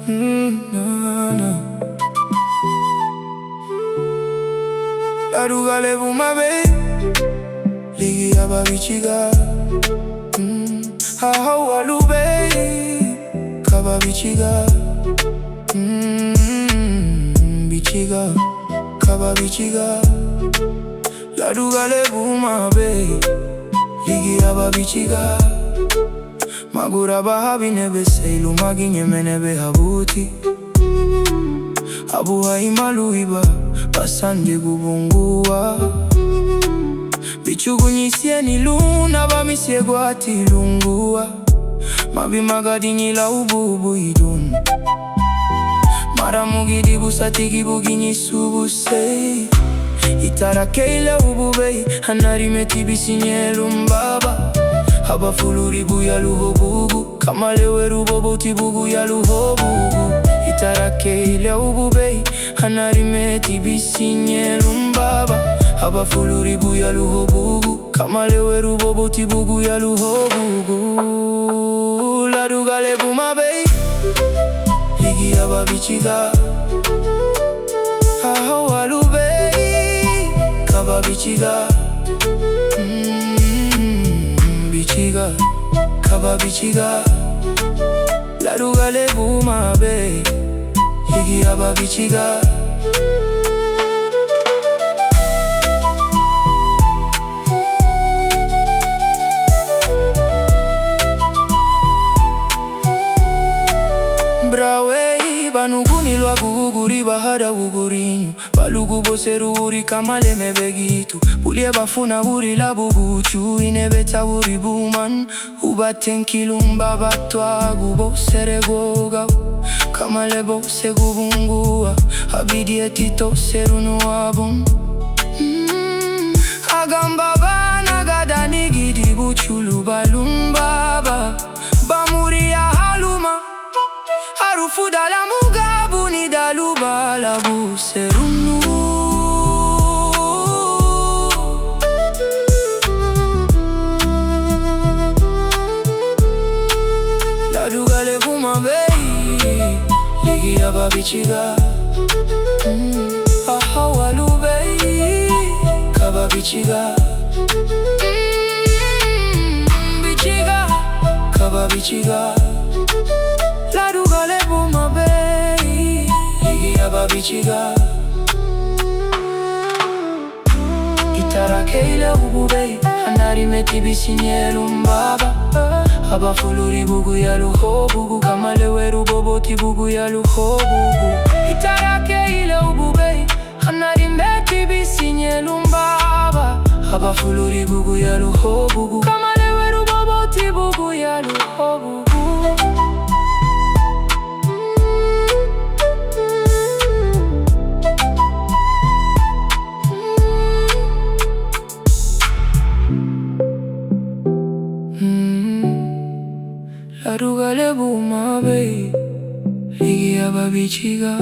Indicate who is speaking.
Speaker 1: Na, na. Larugale bumabe ligi aba bichiga Aho walube Kaba bichiga Bichiga Kaba bichiga Larugale bumabe ligi aba bichiga Magura bahabi nebe seilu maginye menebe habuti Abuha imaluiba basanje gubungua Bichugunyisie ni luna bamisie gwati lungua Mabimagadi nyila ububu idun Maramugidi busatigi buginyi subuse Itarakeile ububei Hanarimeti bisinye lumbaba Haba fuluri buya luhobugu Kamalewe rubobo tibugu ya luhobugu Itarakeile ububei Hanarimeti bisinye lumbaba Haba fuluri buya luhobugu Kamalewe rubobo tibugu ya luhobugu Larugale bumabei ligi aba bichiga Aho walubei Kaba bichiga Bichiga Kaba bichiga Larugale bumabe ligi aba bichiga Brawe banuguni lwa guguri bahada ugurinyu Balugu boseru uri kamale mebegitu Pulie bafuna uri labuguchu Inebeta uri buman Ubatenkilumba batwa Gubosere goga Kamale bose gubungua Abidi etito serunu abun Agamba bana gada nigidi buchulu balumbaba Bamuri ya haluma Harufu dala mugabu ni daluba labu serunu Larugale bumabei ligi aba bichiga Aha walubei Kaba bichiga Bichiga Kaba bichiga Larugale bumabei ligi aba bichiga Itarakeile ububei Hanarimeti bisinye lumbaba Haba fuluri bugu ya luhobugu Kamalewe rubobo tibugu ya luhobugu Itarakeile ububei Hanarimeti bisinye lumbaba Haba fuluri bugu ya luhobugu Kamalewe rubobo tibugu ya luhobugu Larugale bumabei ligi aba bichiga